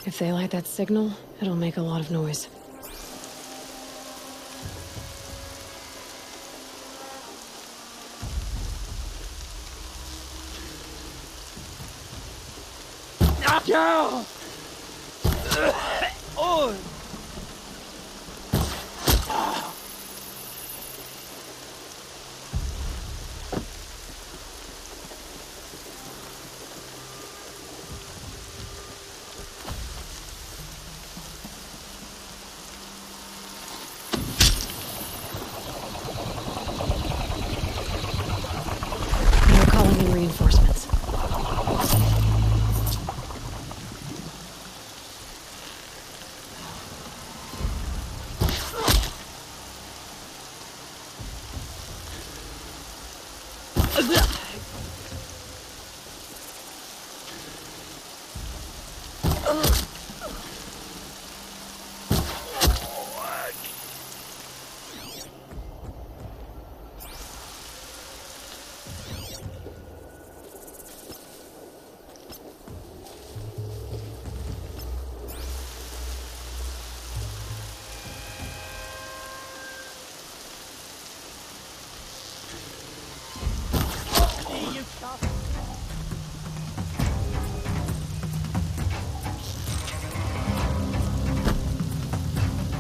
If they light that signal, it'll make a lot of noise. Ow! Oh! They're calling in reinforcements.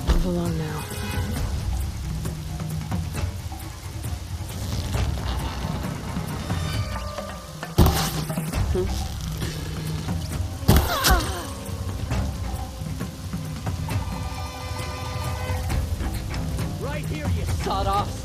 Move along now. Right here, you sawed-offs!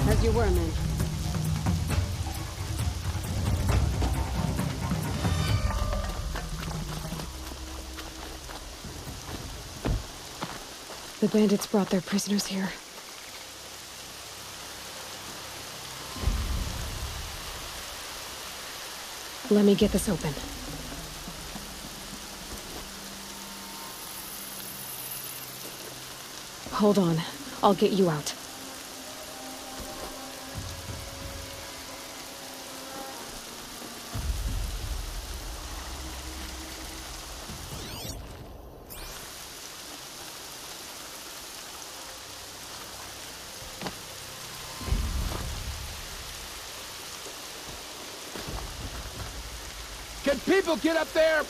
As you were, man. The bandits brought their prisoners here. Let me get this open. Hold on. I'll get you out. Can people get up there?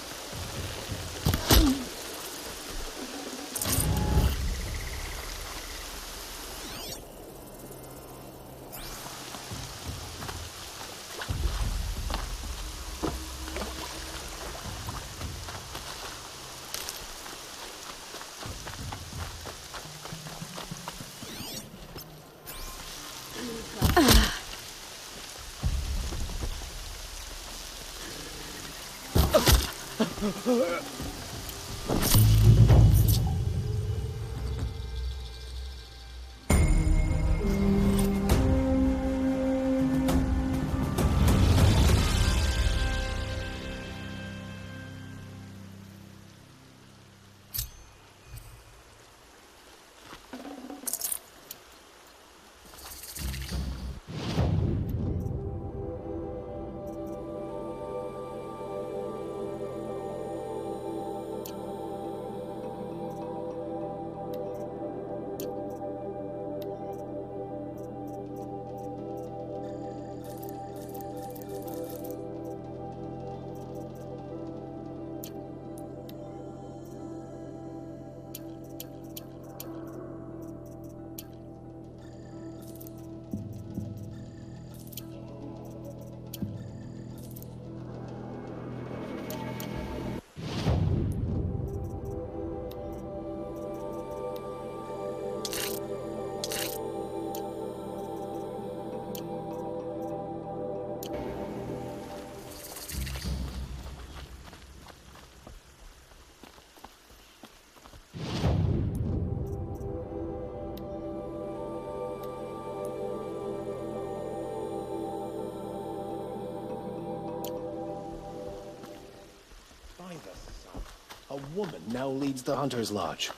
woman now leads the Hunter's Lodge.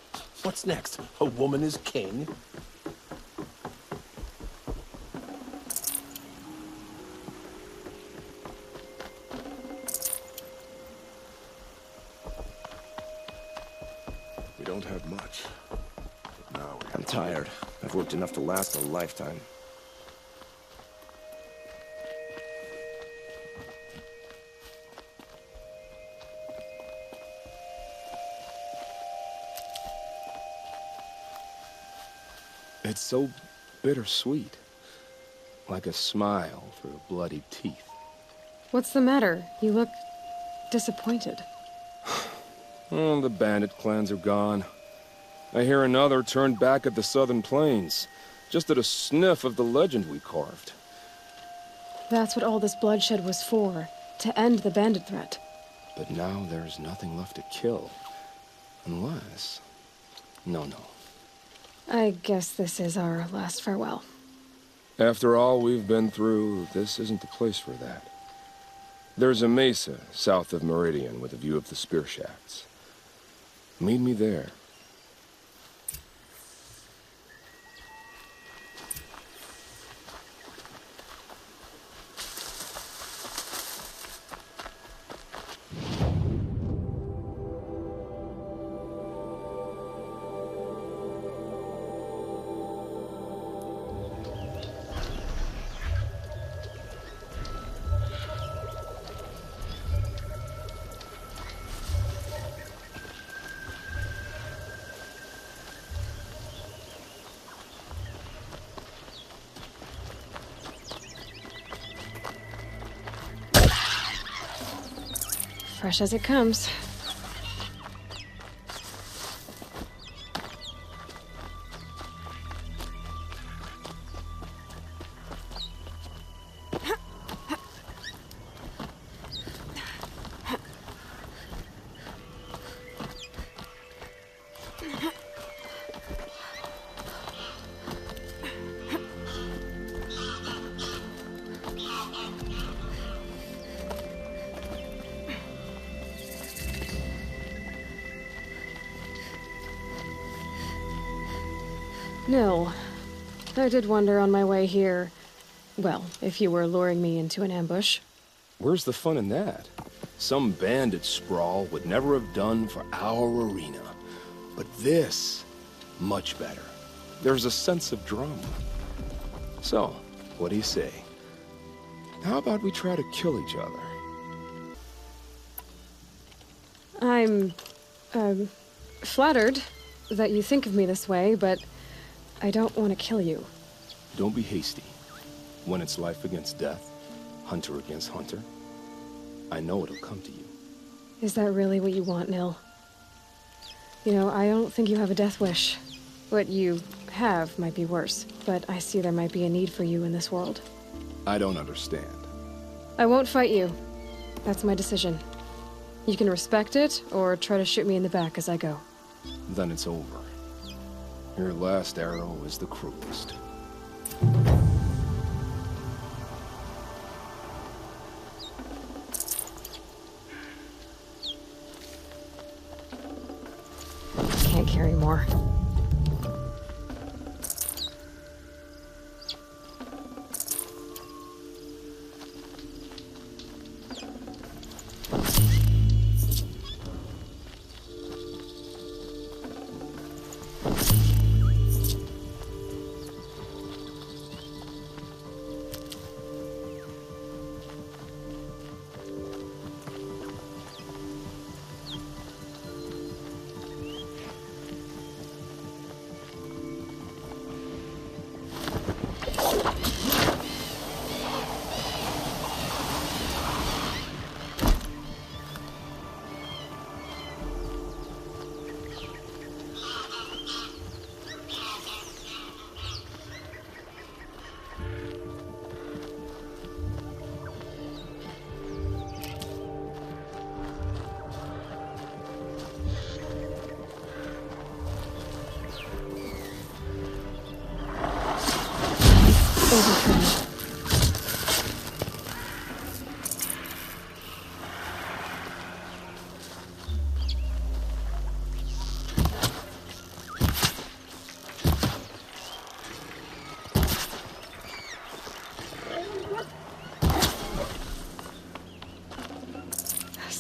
What's next? A woman is king? We don't have much. But now we have I'm tired. I've worked enough to last a lifetime. It's so bittersweet. Like a smile through bloodied teeth. What's the matter? You look disappointed. Oh, the bandit clans are gone. I hear another turned back at the southern plains, just at a sniff of the legend we carved. That's what all this bloodshed was for, to end the bandit threat. But now there's nothing left to kill. Unless... No. I guess this is our last farewell. After all we've been through, this isn't the place for that. There's a mesa south of Meridian with a view of the spear shafts. Meet me there. Fresh as it comes. Nil, I did wonder on my way here, well, if you were luring me into an ambush. Where's the fun in that? Some bandit sprawl would never have done for our arena. But this, much better. There's a sense of drama. So, what do you say? How about we try to kill each other? I'm, flattered that you think of me this way, but I don't want to kill you. Don't be hasty. When it's life against death, hunter against hunter, I know it'll come to you. Is that really what you want, Nil? You know, I don't think you have a death wish. What you have might be worse, but I see there might be a need for you in this world. I don't understand. I won't fight you. That's my decision. You can respect it, or try to shoot me in the back as I go. Then it's over. Your last arrow is the cruelest. Can't carry more.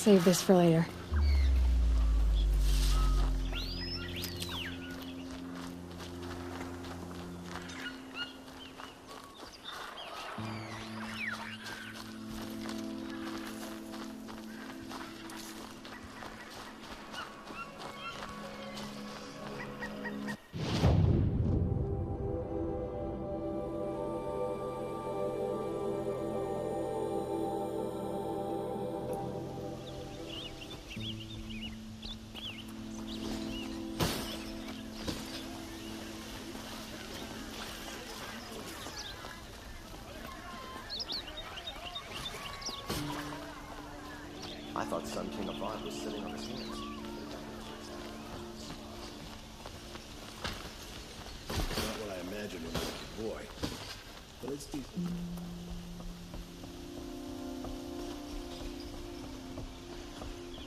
save this for later. I thought Sun King Avad was sitting on his hands. Not what I imagined when I was a boy. But it's decent.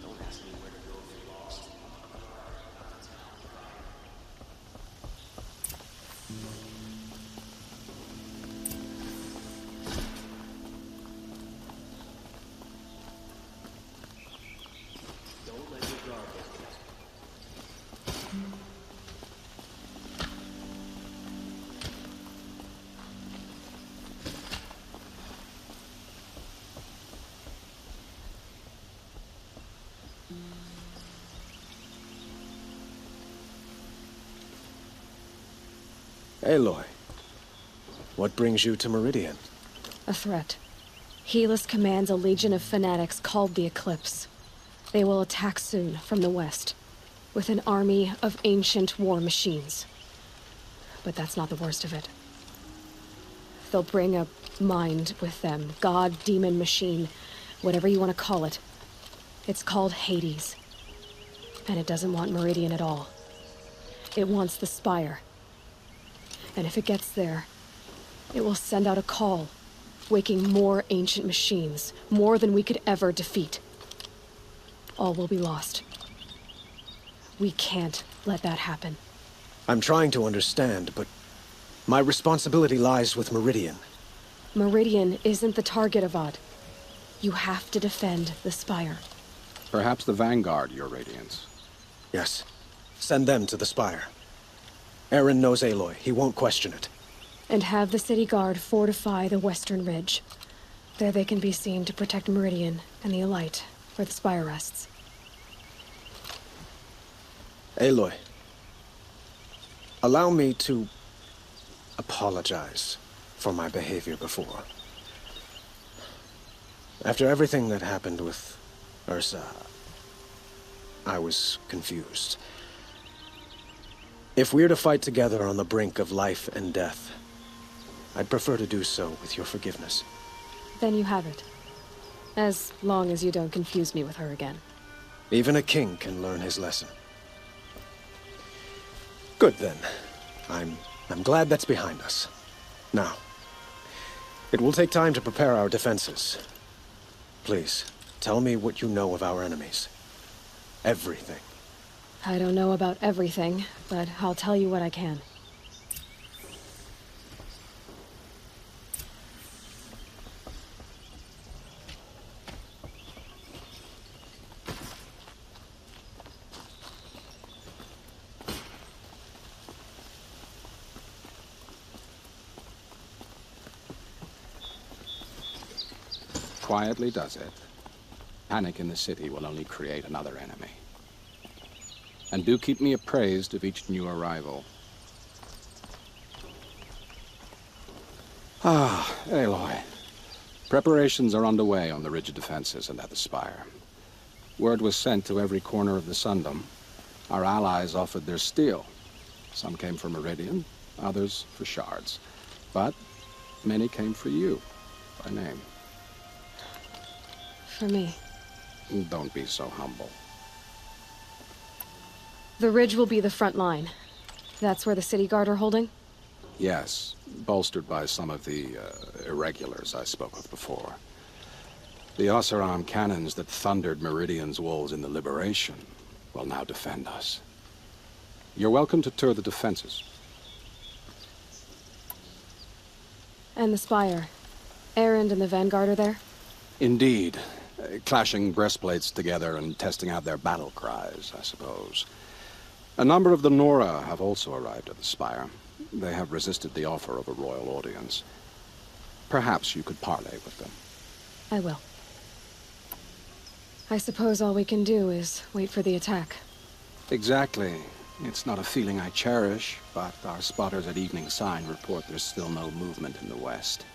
Don't ask me where to go if you're lost. Don't let your guard down. Aloy, what brings you to Meridian? A threat. Helis commands a legion of fanatics called the Eclipse. They will attack soon from the west, with an army of ancient war machines. But that's not the worst of it. They'll bring a mind with them, god, demon, machine, whatever you want to call it. It's called Hades. And it doesn't want Meridian at all. It wants the Spire. And if it gets there, it will send out a call, waking more ancient machines, more than we could ever defeat. All will be lost. We can't let that happen. I'm trying to understand, but my responsibility lies with Meridian. Meridian isn't the target, Avad. You have to defend the Spire. Perhaps the Vanguard, Your Radiance. Yes. Send them to the Spire. Aaron knows Aloy. He won't question it. And have the city guard fortify the western ridge. There they can be seen to protect Meridian and the Elite, where the Spire rests. Aloy, allow me to apologize for my behavior before. After everything that happened with Ursa, I was confused. If we're to fight together on the brink of life and death, I'd prefer to do so with your forgiveness. Then you have it. As long as you don't confuse me with her again. Even a king can learn his lesson. Good then. I'm glad that's behind us. Now, it will take time to prepare our defenses. Please, tell me what you know of our enemies. Everything. I don't know about everything, but I'll tell you what I can. Quietly does it. Panic in the city will only create another enemy. And do keep me appraised of each new arrival. Ah, Aloy. Preparations are underway on the ridge of defenses and at the Spire. Word was sent to every corner of the Sundom. Our allies offered their steel. Some came for Meridian, others for shards. But many came for you, by name. For me. Don't be so humble. The ridge will be the front line. That's where the city guard are holding? Yes, bolstered by some of the irregulars I spoke of before. The Oseram cannons that thundered Meridian's walls in the Liberation will now defend us. You're welcome to tour the defenses. And the Spire. Erend and the Vanguard are there? Indeed. Clashing breastplates together and testing out their battle cries, I suppose. A number of the Nora have also arrived at the Spire. They have resisted the offer of a royal audience. Perhaps you could parley with them. I will. I suppose all we can do is wait for the attack. Exactly. It's not a feeling I cherish, but our spotters at Evening Sign report there's still no movement in the west.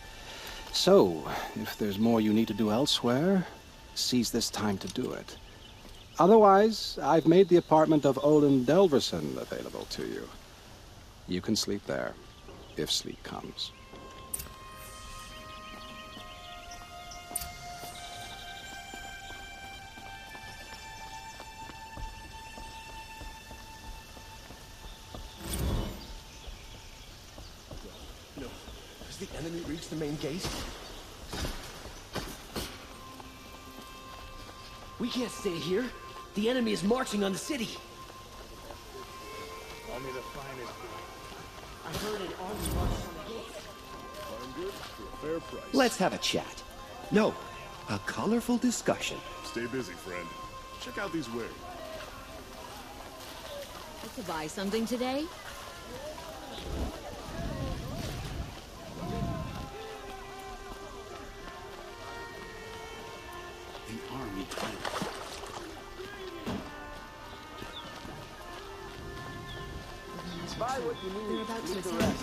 So, if there's more you need to do elsewhere, seize this time to do it. Otherwise, I've made the apartment of Olin Delverson available to you. You can sleep there, if sleep comes. No. Has the enemy reached the main gate? We can't stay here. The enemy is marching on the city. Only the finest. I heard an army march on the gate. Farm goods for a fair price. Let's have a chat. No, a colorful discussion. Stay busy, friend. Check out these wares. Want to buy something today? The army tank. Buy what you need. They're about to attack.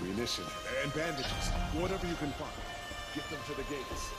Ammunition and bandages. Whatever you can find. Get them to the gates.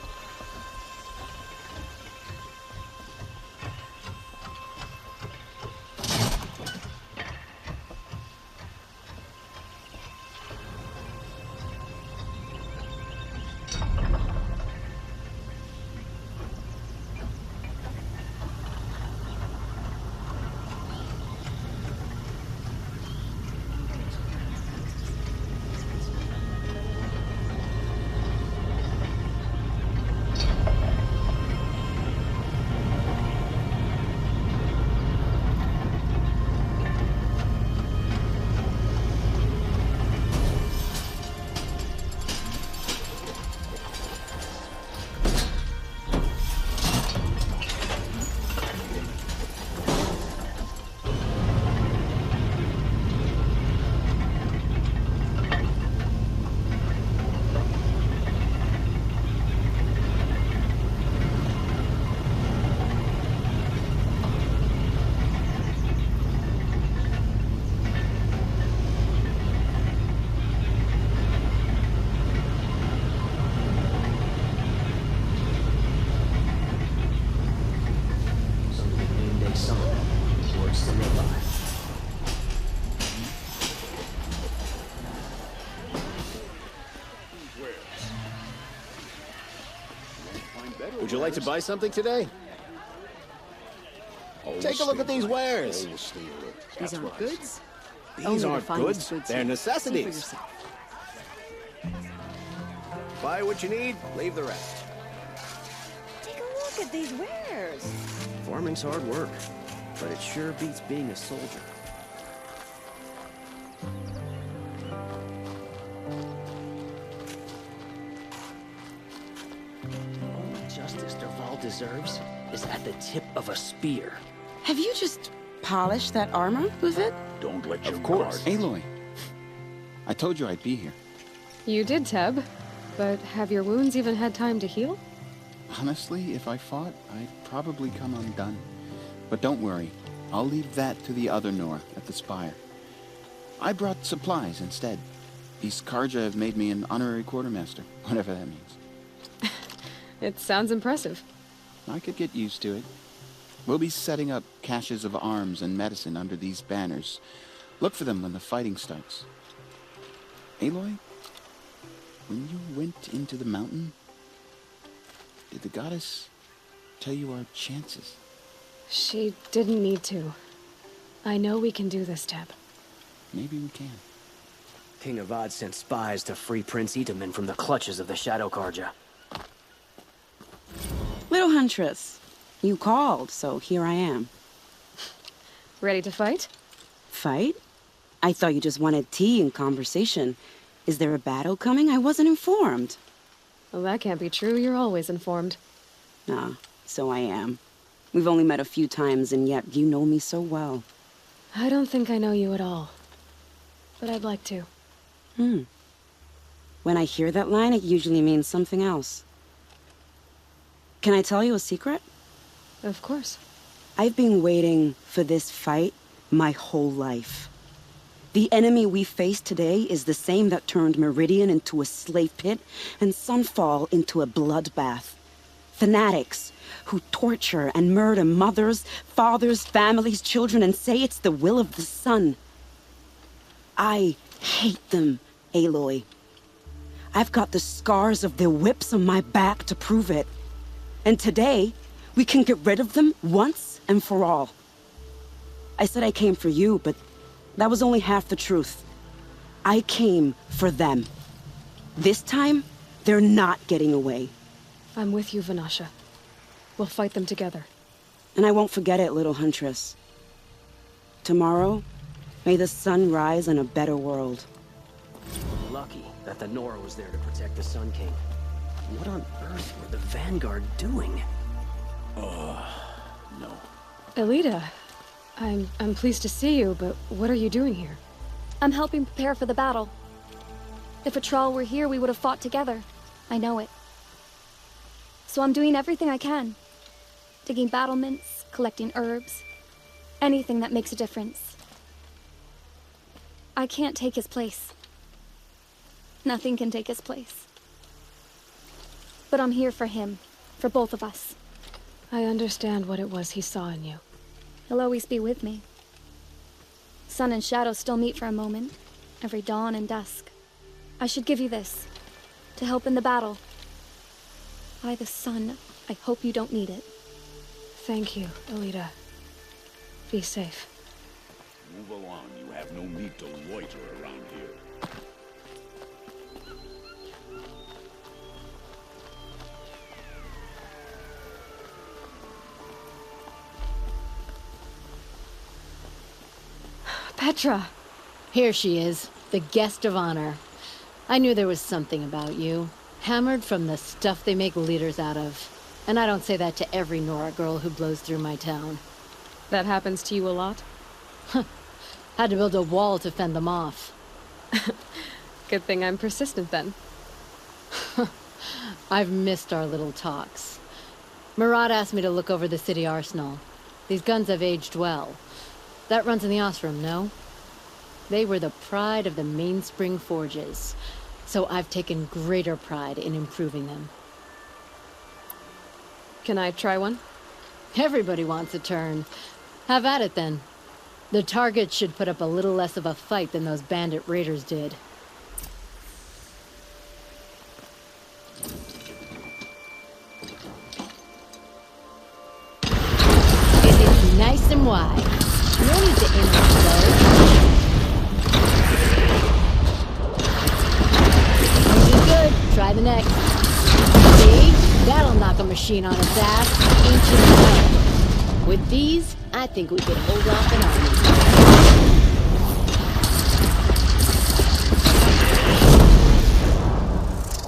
Would you like to buy something today? Take a look at these wares. These aren't goods? These Only the aren't finest goods, they're here. See for necessities. yourself. Buy what you need, leave the rest. Take a look at these wares. Farming's hard work, but it sure beats being a soldier. The only justice Derval deserves is at the tip of a spear. Have you just polished that armor with it? Don't let your Of course. guard- Aloy, I told you I'd be here. You did, Teb. But have your wounds even had time to heal? Honestly, if I fought, I'd probably come undone. But don't worry, I'll leave that to the other Nor at the Spire. I brought supplies instead. These Karja have made me an honorary quartermaster, whatever that means. It sounds impressive. I could get used to it. We'll be setting up caches of arms and medicine under these banners. Look for them when the fighting starts. Aloy, when you went into the mountain, did the goddess tell you our chances? She didn't need to. I know we can do this, Teb. Maybe we can. King Avad sent spies to free Prince Itaman from the clutches of the Shadow Karja. Little Huntress, You called, so here I am. Ready to fight? Fight? I thought you just wanted tea and conversation. Is there a battle coming? I wasn't informed. Well, that can't be true. You're always informed. Ah, so I am. We've only met a few times, and yet you know me so well. I don't think I know you at all. But I'd like to. When I hear that line, it usually means something else. Can I tell you a secret? Of course. I've been waiting for this fight my whole life. The enemy we face today is the same that turned Meridian into a slave pit and Sunfall into a bloodbath. Fanatics who torture and murder mothers, fathers, families, children, and say it's the will of the sun. I hate them, Aloy. I've got the scars of their whips on my back to prove it. And today, we can get rid of them once and for all. I said I came for you, but that was only half the truth. I came for them. This time, they're not getting away. I'm with you, Vanasha. We'll fight them together. And I won't forget it, little huntress. Tomorrow, may the sun rise in a better world. Lucky that the Nora was there to protect the Sun King. What on earth were the Vanguard doing? No. Elita, I'm pleased to see you, but what are you doing here? I'm helping prepare for the battle. If Atral were here, we would have fought together. I know it. So I'm doing everything I can. Digging battlements, collecting herbs. Anything that makes a difference. I can't take his place. Nothing can take his place. But I'm here for him. For both of us. I understand what it was he saw in you. He'll always be with me. Sun and shadow still meet for a moment. Every dawn and dusk. I should give you this. To help in the battle. By the sun, I hope you don't need it. Thank you, Elita. Be safe. Move along. You have no need to loiter around here. Petra! Here she is, the guest of honor. I knew there was something about you. Hammered from the stuff they make leaders out of. And I don't say that to every Nora girl who blows through my town. That happens to you a lot? Had to build a wall to fend them off. Good thing I'm persistent then. I've missed our little talks. Murad asked me to look over the city arsenal. These guns have aged well. That runs in the Osram, no? They were the pride of the Mainspring Forges, so I've taken greater pride in improving them. Can I try one? Everybody wants a turn. Have at it, then. The target should put up a little less of a fight than those bandit raiders did. It is nice and wide. No need to aim it low. This is good. Try the next. See? That'll knock a machine on its ass. Ancient well. With these, I think we could hold off an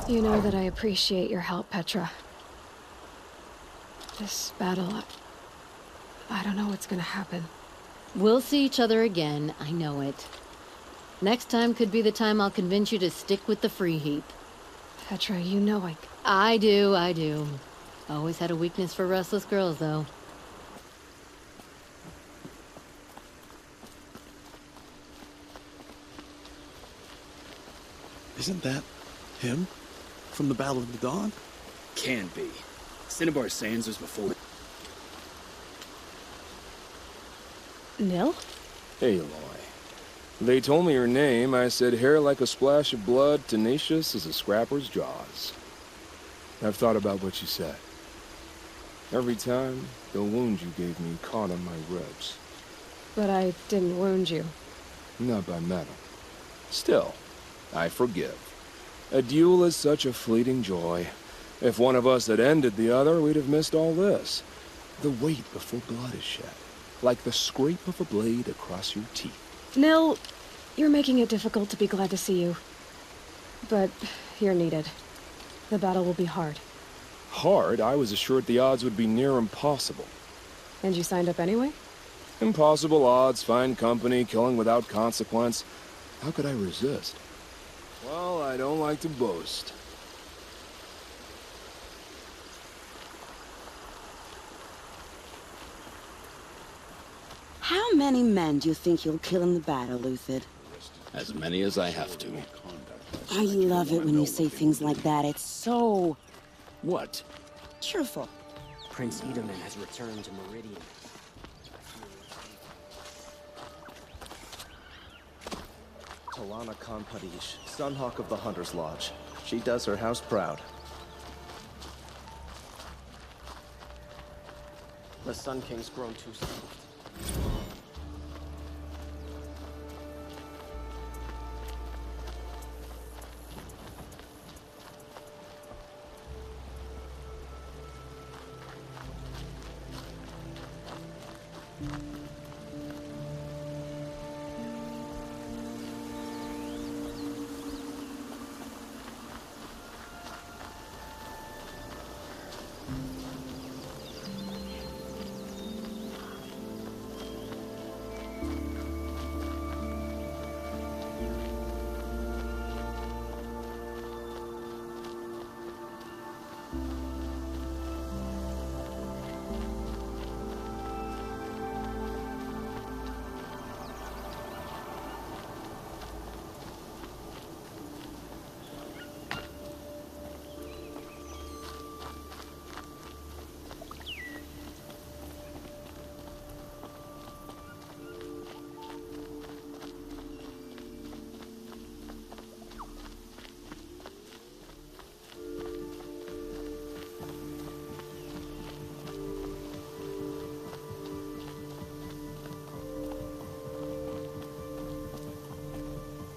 army. You know that I appreciate your help, Petra. This battle, I don't know what's gonna happen. We'll see each other again, I know it. Next time could be the time I'll convince you to stick with the free heap. Petra, you know I do. Always had a weakness for restless girls, though. Isn't that him? From the Battle of the Dawn? Can't be. Cinnabar Sands was before. Nil? Aloy. They told me your name. I said hair like a splash of blood, tenacious as a scrapper's jaws. I've thought about what you said. Every time, the wound you gave me caught on my ribs. But I didn't wound you. Not by metal. Still, I forgive. A duel is such a fleeting joy. If one of us had ended the other, we'd have missed all this. The weight before blood is shed, like the scrape of a blade across your teeth. Nil, you're making it difficult to be glad to see you. But you're needed. The battle will be hard. Hard? I was assured the odds would be near impossible. And you signed up anyway? Impossible odds, fine company, killing without consequence. How could I resist? Well, I don't like to boast. How many men do you think you'll kill in the battle, Luthid? As many as I have to. I love it when you say things like that. It's so... What? cheerful. Prince Edelman has returned to Meridian. Talana Khan Padish, Sunhawk of the Hunter's Lodge. She does her house proud. The Sun King's grown too soft.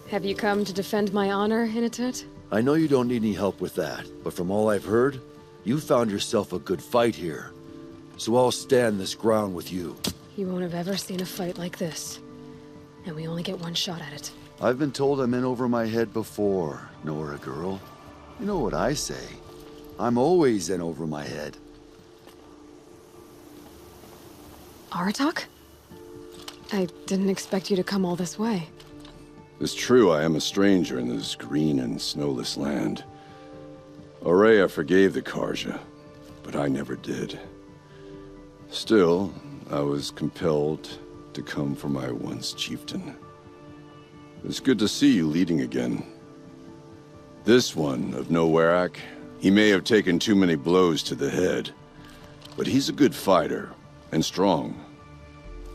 Have you come to defend my honor, Inatet? I know you don't need any help with that, but from all I've heard, you found yourself a good fight here. So I'll stand this ground with you. You won't have ever seen a fight like this. And we only get one shot at it. I've been told I'm in over my head before, Nora girl. You know what I say. I'm always in over my head. Aratak? I didn't expect you to come all this way. It's true I am a stranger in this green and snowless land. Aurea forgave the Karja, but I never did. Still, I was compelled to come for my once chieftain. It's good to see you leading again. This one of Nowarak, he may have taken too many blows to the head, but he's a good fighter, and strong.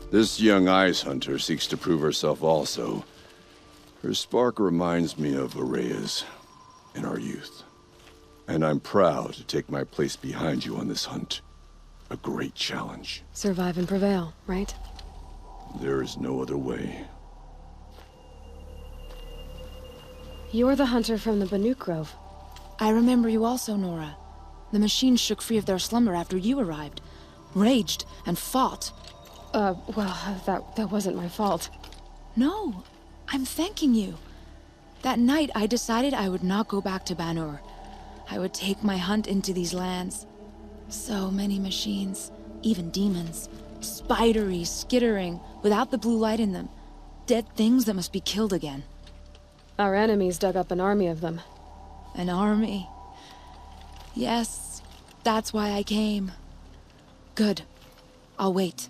This young ice hunter seeks to prove herself also. Her spark reminds me of Aurea's in our youth. And I'm proud to take my place behind you on this hunt. A great challenge. Survive and prevail, right? There is no other way. You're the hunter from the Banuk Grove. I remember you also, Nora. The machines shook free of their slumber after you arrived. Raged and fought. Well, that wasn't my fault. No, I'm thanking you. That night, I decided I would not go back to Banur. I would take my hunt into these lands. So many machines, even demons. Spidery, skittering, without the blue light in them. Dead things that must be killed again. Our enemies dug up an army of them. An army? Yes, that's why I came. Good. I'll wait.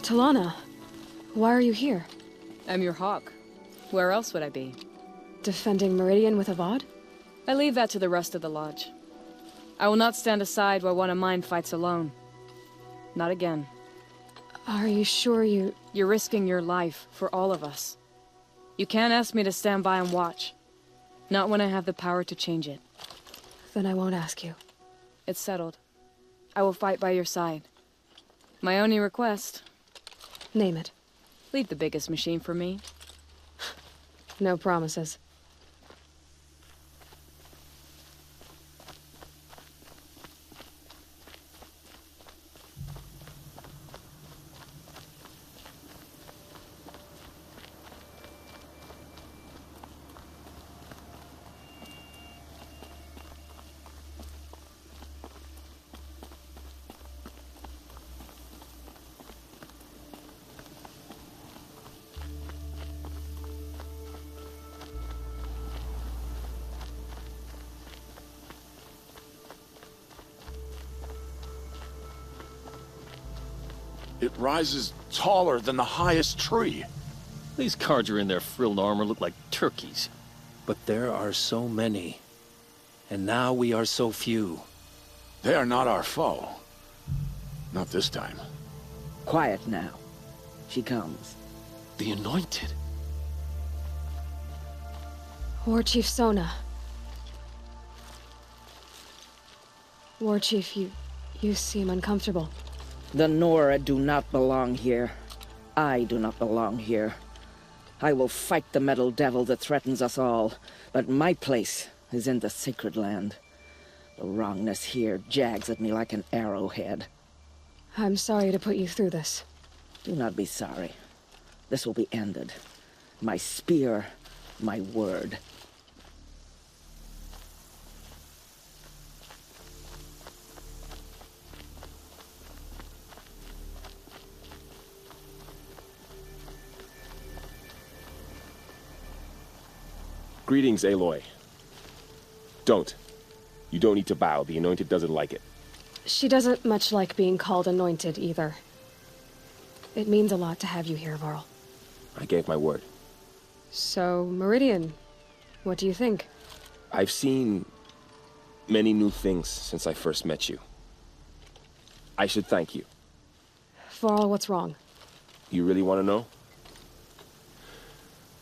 Talana, why are you here? I'm your hawk. Where else would I be? Defending Meridian with Avad? I leave that to the rest of the Lodge. I will not stand aside while one of mine fights alone. Not again. Are you sure you... You're risking your life for all of us. You can't ask me to stand by and watch. Not when I have the power to change it. Then I won't ask you. It's settled. I will fight by your side. My only request... Name it. Leave the biggest machine for me. No promises. It rises taller than the highest tree. These Carja in their frilled armor look like turkeys. But there are so many. And now we are so few. They are not our foe. Not this time. Quiet now. She comes. The Anointed. War Chief Sona. War Chief, you seem uncomfortable. The Nora do not belong here. I do not belong here. I will fight the metal devil that threatens us all, but my place is in the sacred land. The wrongness here jags at me like an arrowhead. I'm sorry to put you through this. Do not be sorry. This will be ended. My spear, my word. Greetings, Aloy. Don't. You don't need to bow. The Anointed doesn't like it. She doesn't much like being called Anointed, either. It means a lot to have you here, Varl. I gave my word. So, Meridian, what do you think? I've seen many new things since I first met you. I should thank you. Varl, what's wrong? You really want to know?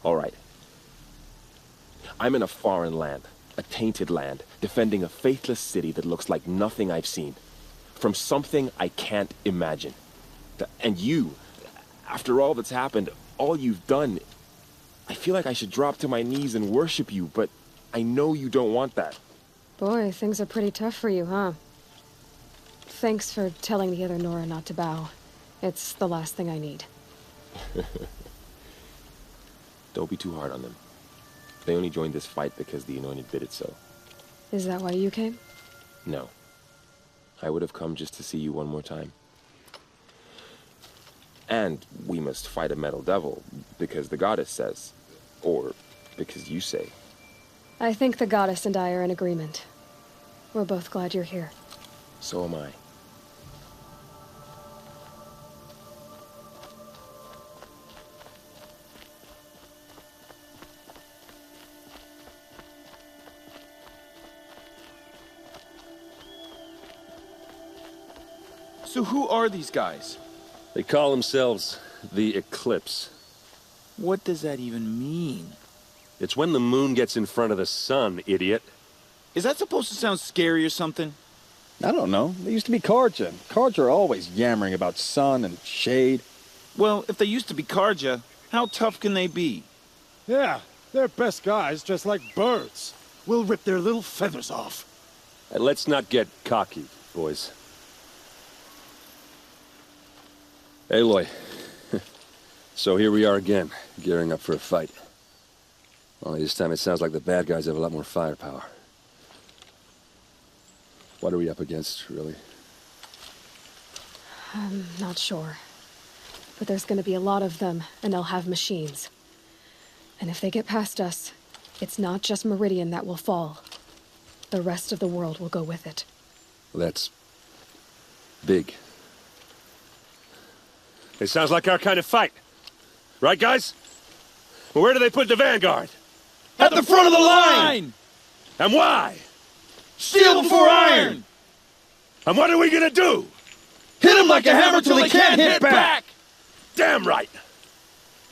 All right. I'm in a foreign land, a tainted land, defending a faithless city that looks like nothing I've seen. From something I can't imagine. And you, after all that's happened, all you've done, I feel like I should drop to my knees and worship you, but I know you don't want that. Boy, things are pretty tough for you, huh? Thanks for telling the other Nora not to bow. It's the last thing I need. Don't be too hard on them. They only joined this fight because the Anointed did it so. Is that why you came? No. I would have come just to see you one more time. And we must fight a metal devil, because the goddess says. Or because you say. I think the goddess and I are in agreement. We're both glad you're here. So am I. So who are these guys? They call themselves the Eclipse. What does that even mean? It's when the moon gets in front of the sun, idiot. Is that supposed to sound scary or something? I don't know. They used to be Carja. Carja are always yammering about sun and shade. Well, if they used to be Carja, how tough can they be? Yeah, they're best guys, just like birds. We'll rip their little feathers off. And let's not get cocky, boys. Aloy. So here we are again, gearing up for a fight. Only this time it sounds like the bad guys have a lot more firepower. What are we up against, really? I'm not sure. But there's gonna be a lot of them, and they'll have machines. And if they get past us, it's not just Meridian that will fall. The rest of the world will go with it. Well, that's big. It sounds like our kind of fight. Right, guys? Well, where do they put the Vanguard? At the front of the line! And why? Steel before iron! And what are we gonna do? Hit him like a hammer till he can't hit back! Damn right!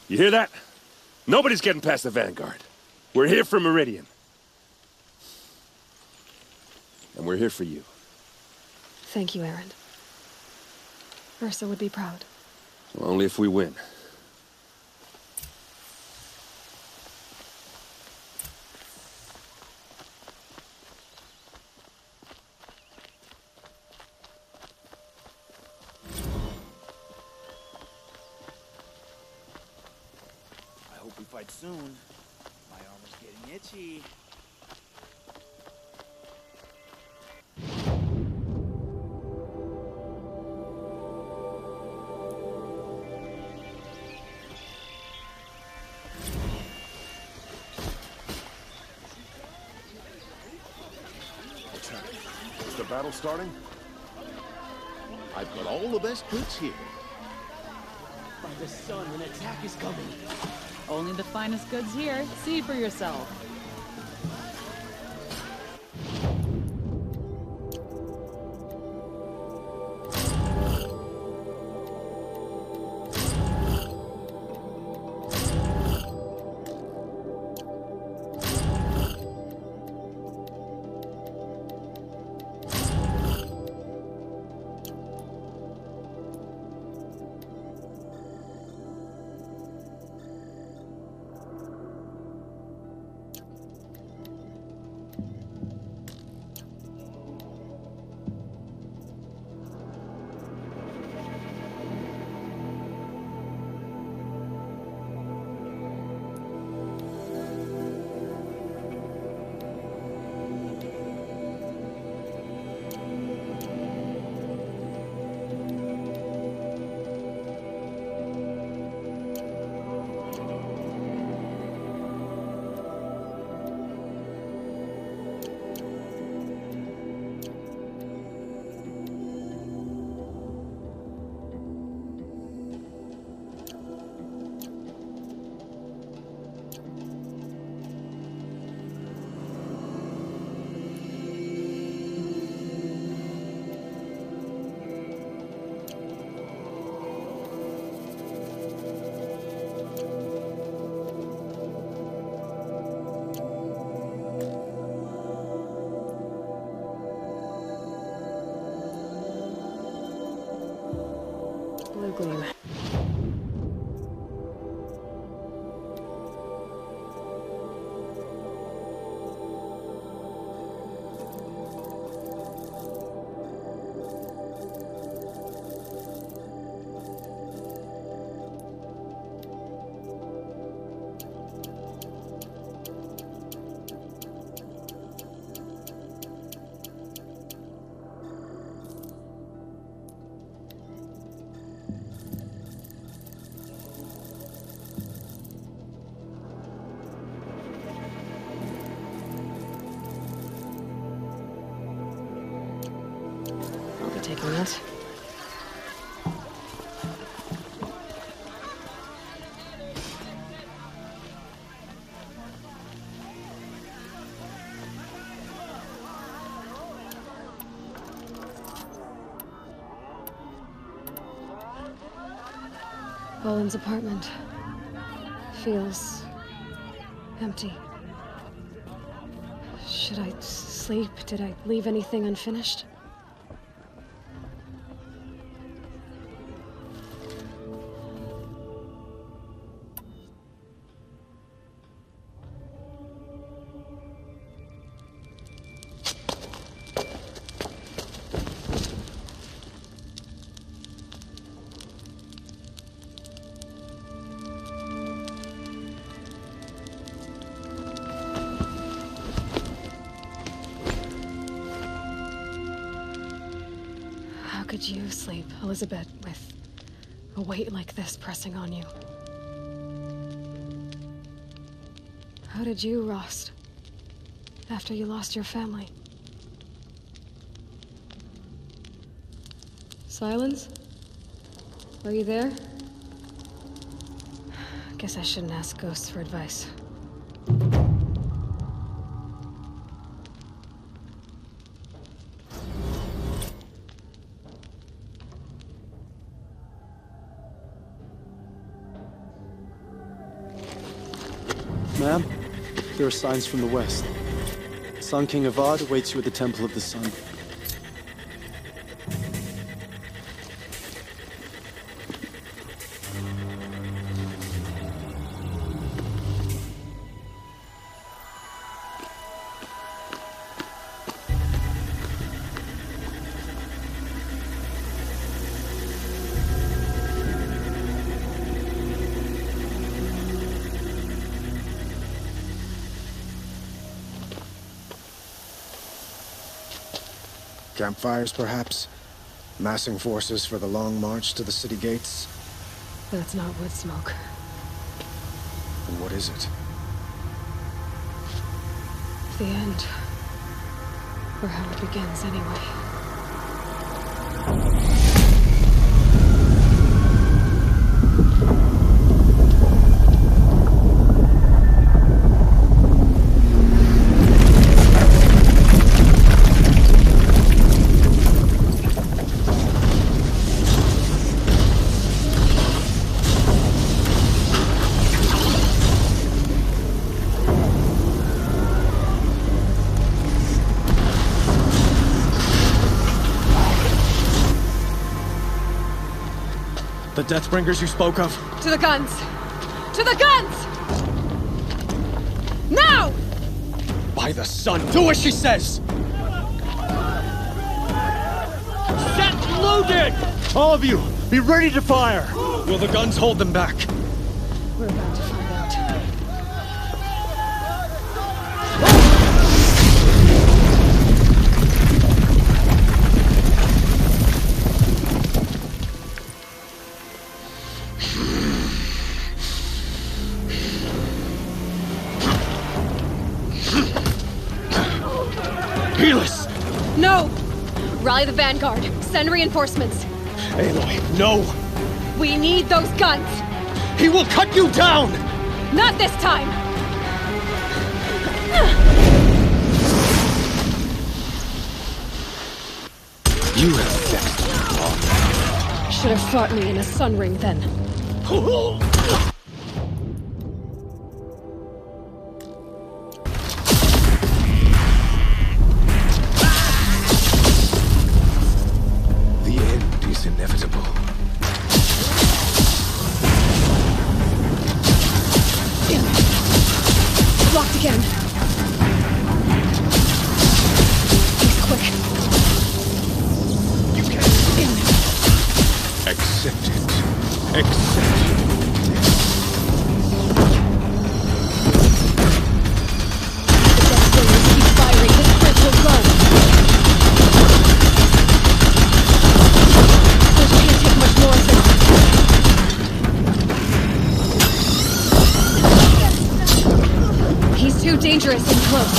You hear that? Nobody's getting past the Vanguard. We're here for Meridian. And we're here for you. Thank you, Aaron. Ursa would be proud. Well, only if we win. I hope we fight soon. My armor's getting itchy. Is the battle starting? I've got all the best goods here. By the sun, an attack is coming. Only the finest goods here. See for yourself. Blue gleam. Taking it. Boland's apartment feels empty. Should I sleep? Did I leave anything unfinished? How could you sleep, Elizabeth, with a weight like this pressing on you? How did you rest after you lost your family? Silence? Are you there? Guess I shouldn't ask ghosts for advice. Ma'am, there are signs from the west. Sun King Avad awaits you at the Temple of the Sun. Campfires, perhaps? Massing forces for the long march to the city gates? That's not wood smoke. And what is it? The end. Or how it begins, anyway. The Deathbringers you spoke of? To the guns! To the guns! Now! By the sun, do what she says! Set loaded! All of you, be ready to fire! Will the guns hold them back? We're about to find out. Helis! No! Rally the Vanguard. Send reinforcements. Aloy, no! We need those guns! He will cut you down! Not this time! You have vexed me long. Should have fought me in a sun ring then. The end is inevitable. Locked again. He's quick. You can't win. Accept it. Accept it. The Deathbringers keep firing. This bridge will run. Bridge can't take much more of this. He's too dangerous and close.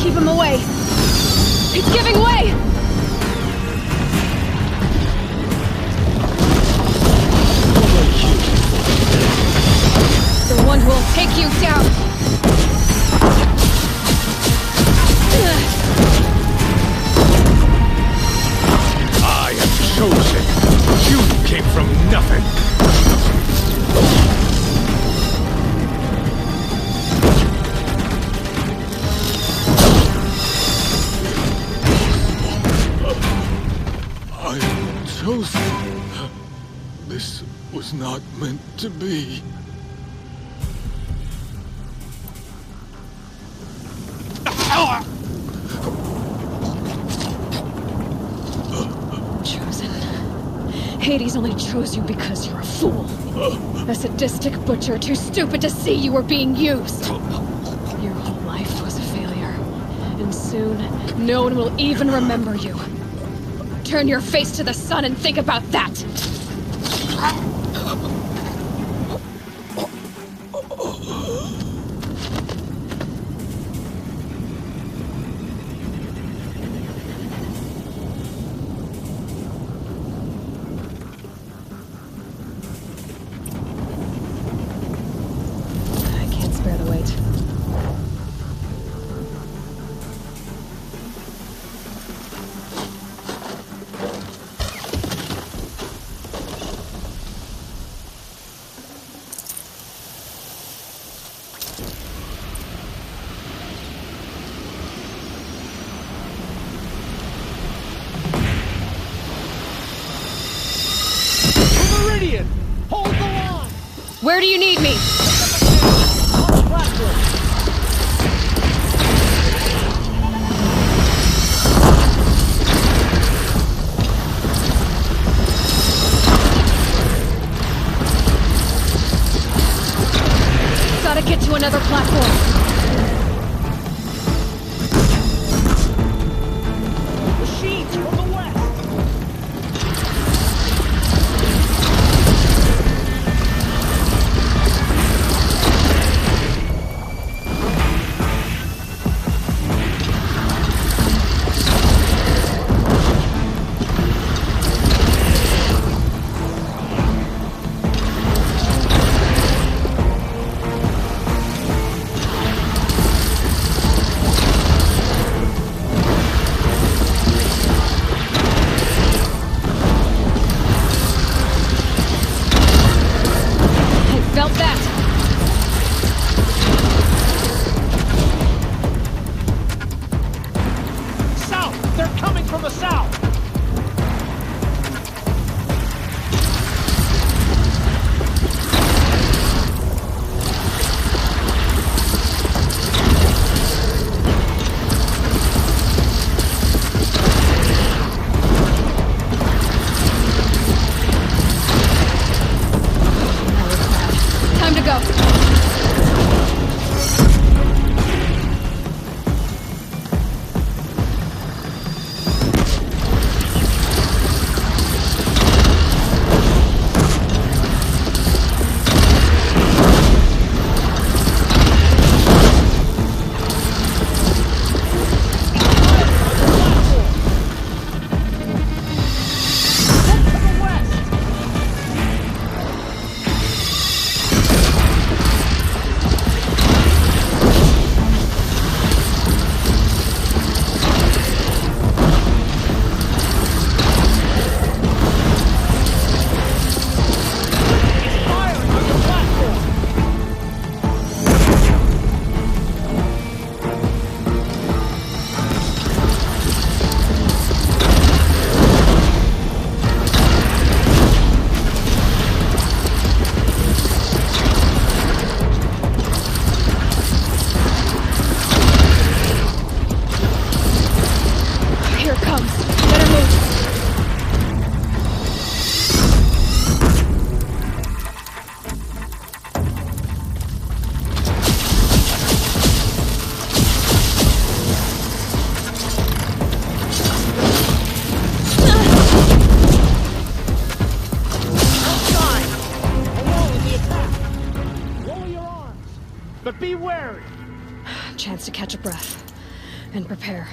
Keep him away. It's giving way! The one who will take you down! I am chosen. You came from nothing. I am chosen. This was not meant to be. Chosen. Hades only chose you because you're a fool. A sadistic butcher too stupid to see you were being used. Your whole life was a failure. And soon, no one will even remember you. Turn your face to the sun and think about that! Where do you need me? Gotta get to another platform. Machines from the west! But be wary! Chance to catch a breath and prepare.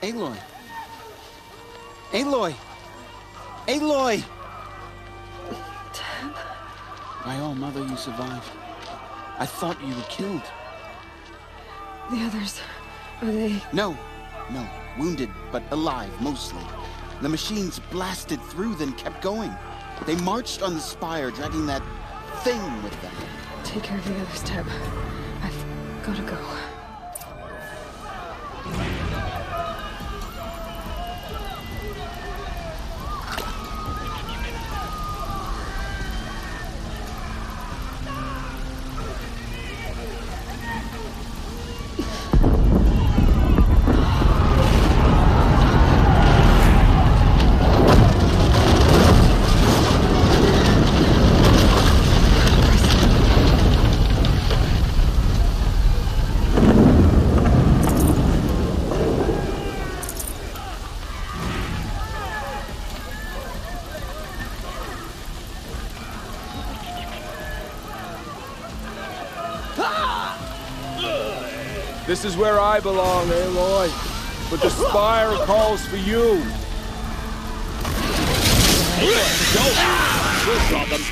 Aloy! Aloy! Aloy! Tab? My own mother, you survived. I thought you were killed. The others, are they... No. Wounded, but alive, mostly. The machines blasted through, then kept going. They marched on the spire, dragging that thing with them. Take care of the others, Tab. I've gotta go. This is where I belong, Aloy. But the spire calls for you. Aloy, go! We'll draw them.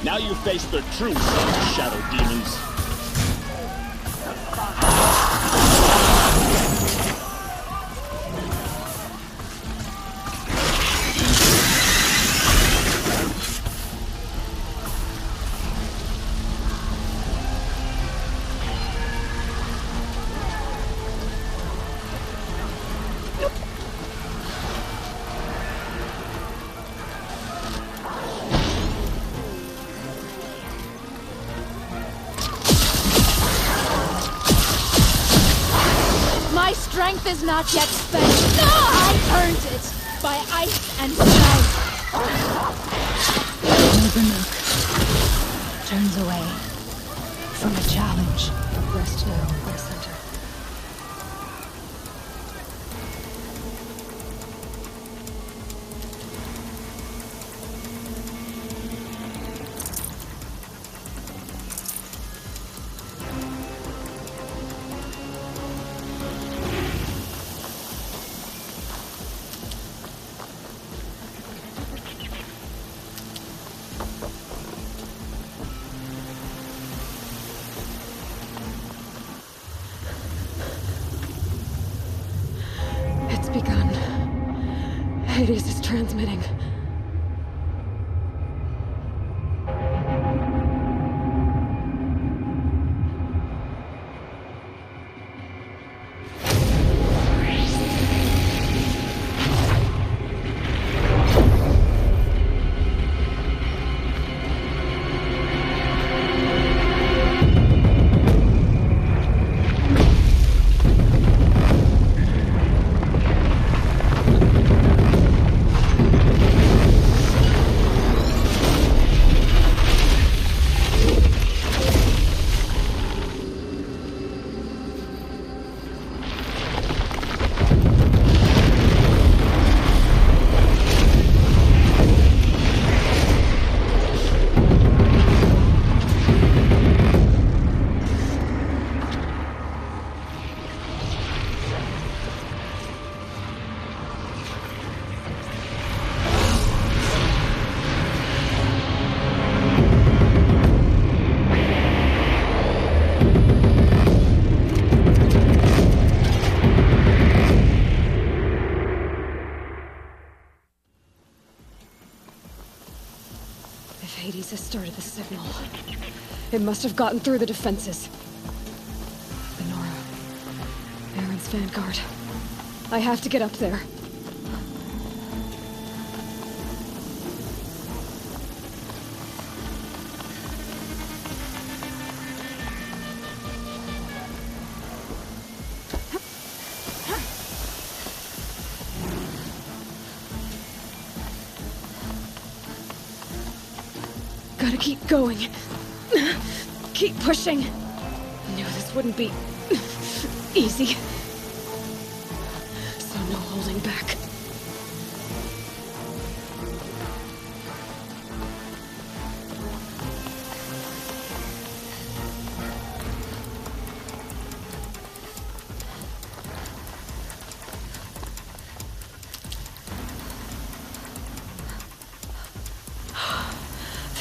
Now you face the true shadow demons. Strength is not yet spent. I earned it by ice and snow. Nuremberg turns away from a challenge. Rest now, my center. Begun. Hades is transmitting. Hades has started the signal. It must have gotten through the defenses. The Nora. Aaron's vanguard. I have to get up there. Gotta keep going. Keep pushing. Knew this wouldn't be easy. So no holding back.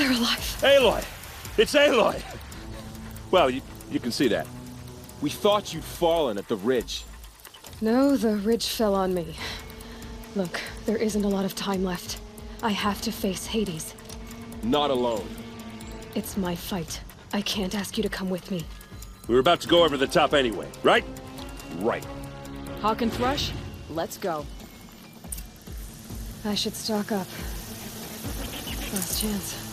They're alive. Aloy! It's Aloy! Well, you can see that. We thought you'd fallen at the ridge. No, the ridge fell on me. Look, there isn't a lot of time left. I have to face Hades. Not alone. It's my fight. I can't ask you to come with me. We were about to go over the top anyway, right? Right. Hawk and Thrush, let's go. I should stock up. Last chance.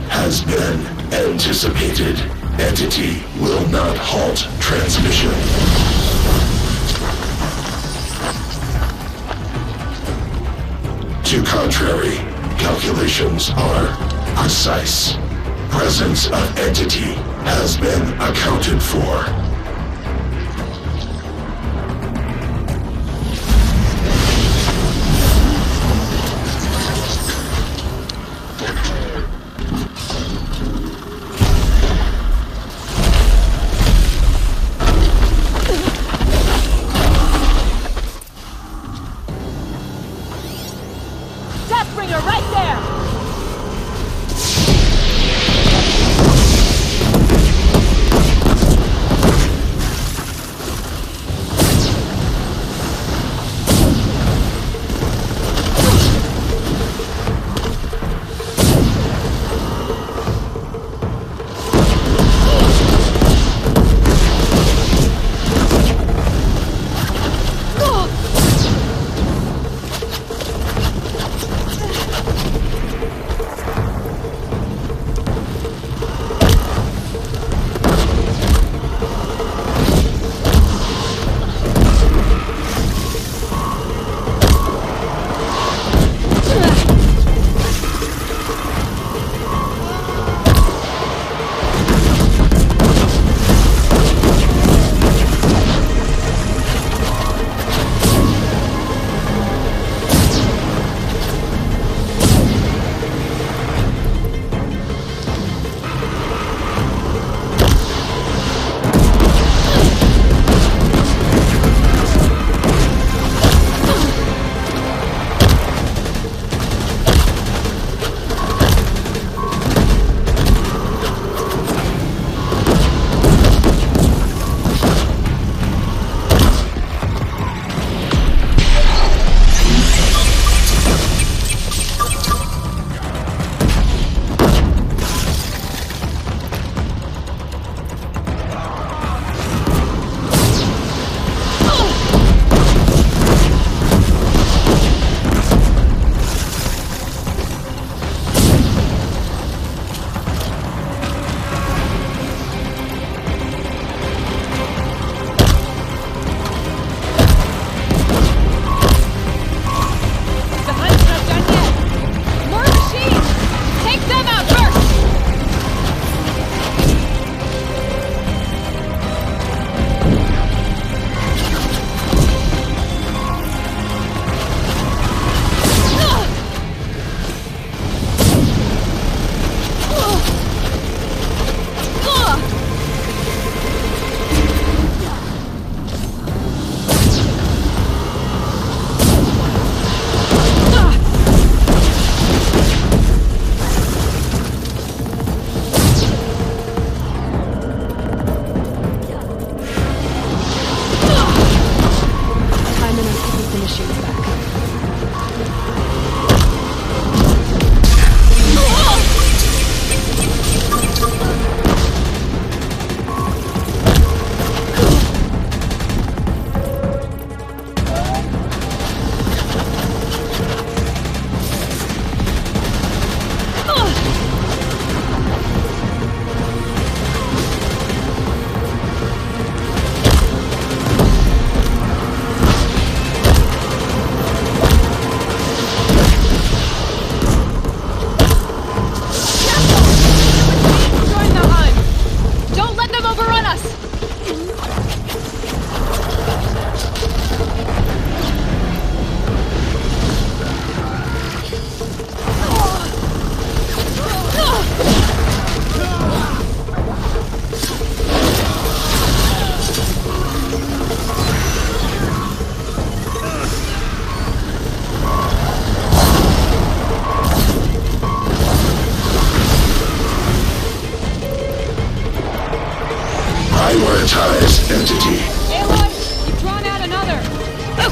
Has been anticipated. Entity will not halt transmission. To contrary, calculations are precise. Presence of entity has been accounted for.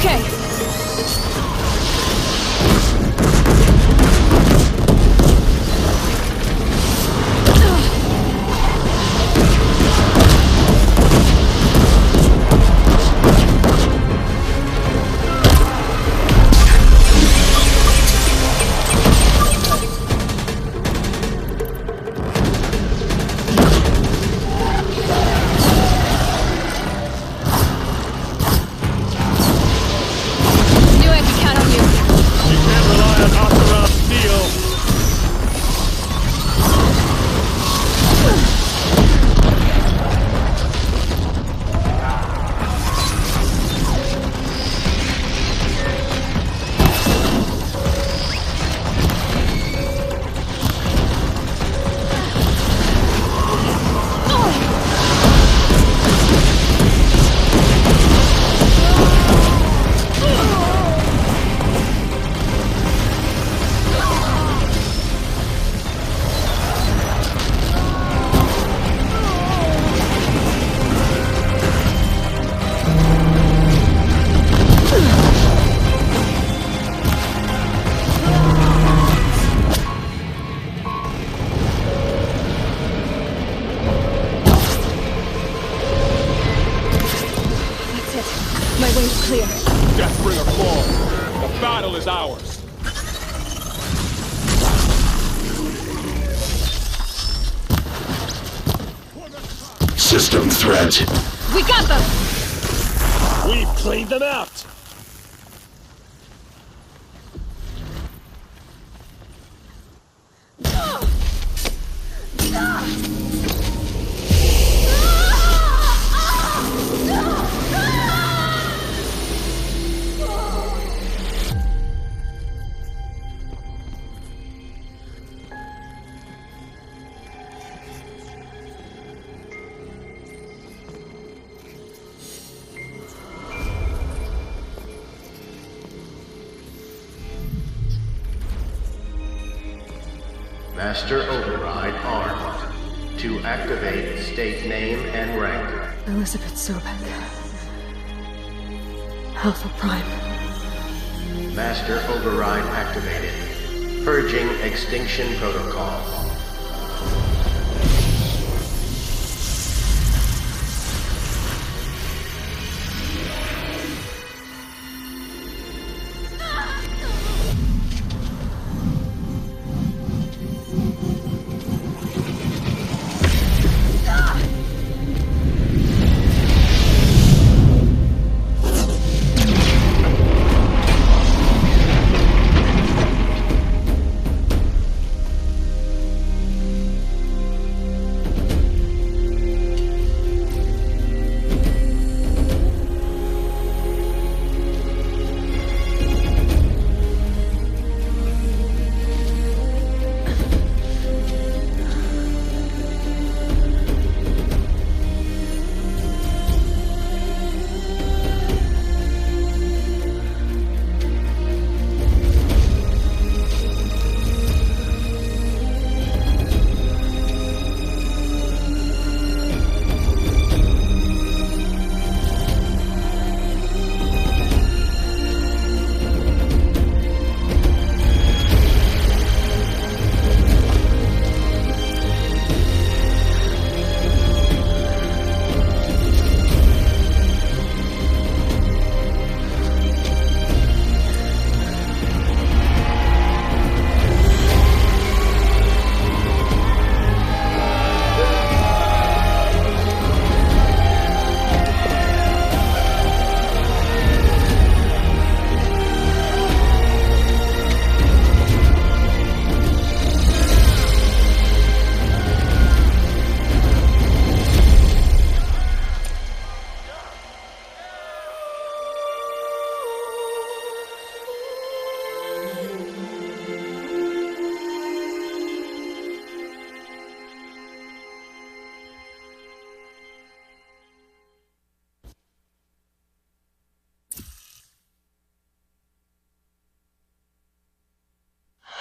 Okay. Deathbringer fall. The battle is ours. System threat. We got them! We've cleaned them out! Master Override armed. To activate, state name and rank. Elizabeth Sobek. Alpha Prime. Master Override activated. Purging Extinction Protocol.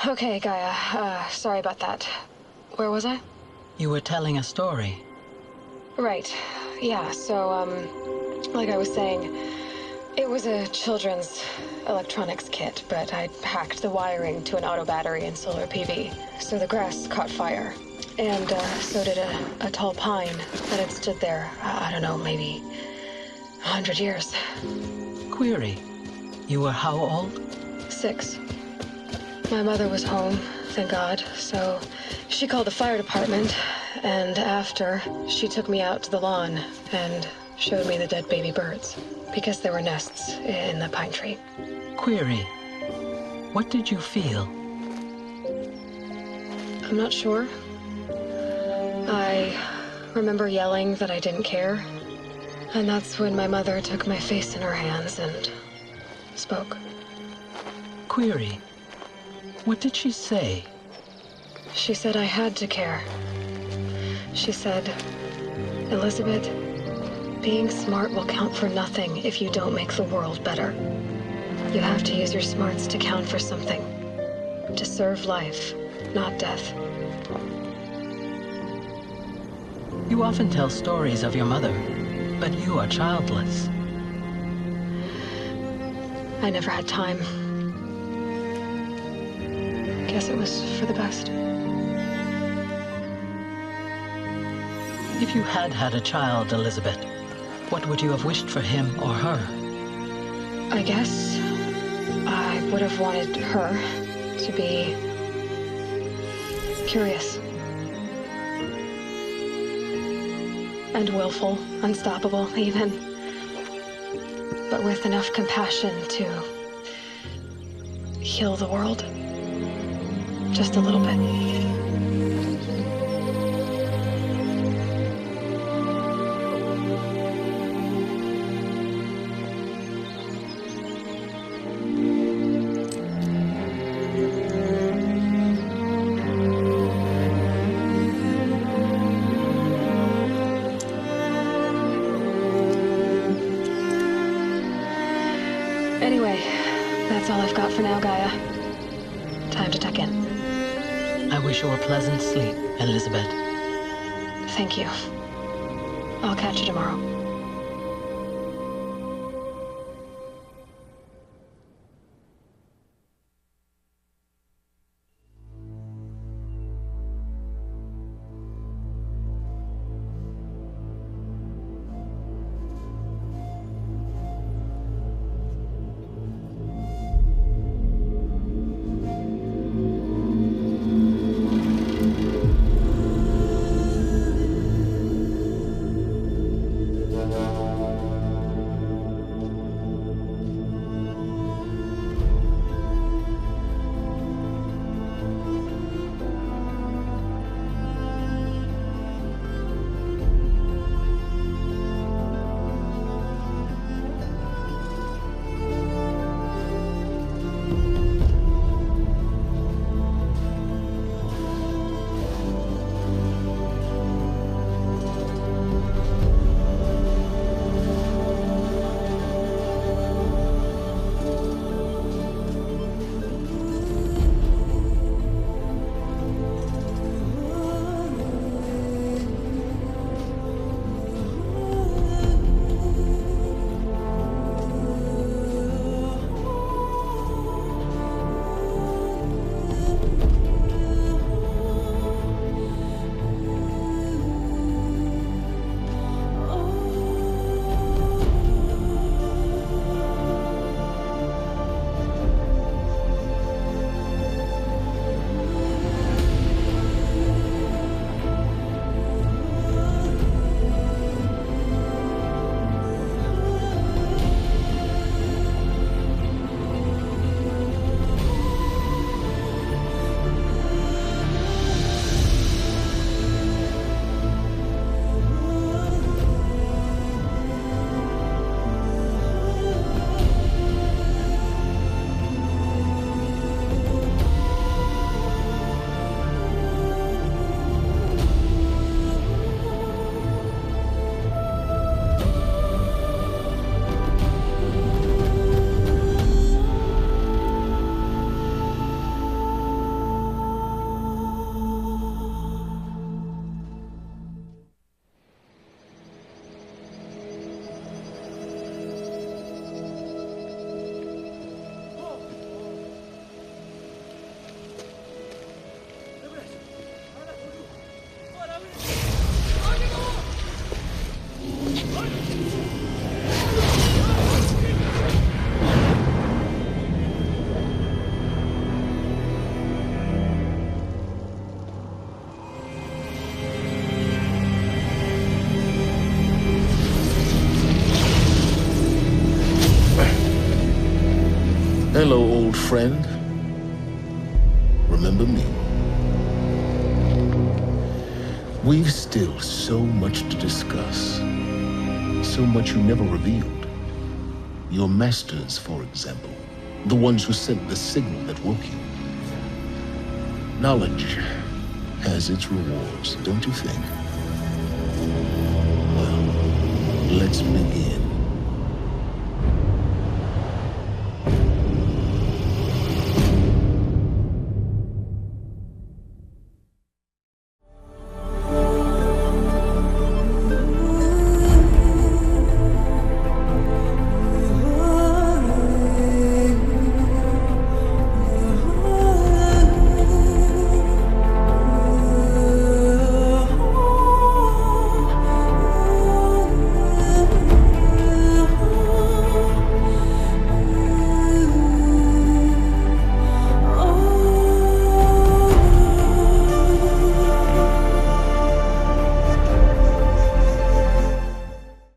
Okay, Gaia. Sorry about that. Where was I? You were telling a story. Right. Yeah, so, like I was saying, It was a children's electronics kit, but I'd hacked the wiring to an auto battery and solar PV. So the grass caught fire. And so did a tall pine that had stood there, I don't know, maybe 100 years. Query. You were how old? 6. My mother was home, thank God, so she called the fire department, and after, she took me out to the lawn and showed me the dead baby birds, because there were nests in the pine tree. Query. What did you feel? I'm not sure. I remember yelling that I didn't care, and that's when my mother took my face in her hands and spoke. Query. What did she say? She said I had to care. She said, Elizabeth, being smart will count for nothing if you don't make the world better. You have to use your smarts to count for something. To serve life, not death. You often tell stories of your mother, but you are childless. I never had time. Guess it was for the best. If you had had a child, Elizabeth, what would you have wished for him or her? I guess I would have wanted her to be curious. And willful, unstoppable, even. But with enough compassion to heal the world. Just a little bit. Anyway, that's all I've got for now, Gaia. Time to tuck in. I wish you a pleasant sleep, Elizabeth. Thank you. I'll catch you tomorrow. Hello, old friend. Remember me? We've still so much to discuss. So much you never revealed. Your masters, for example. The ones who sent the signal that woke you. Knowledge has its rewards, don't you think? Well, let's begin.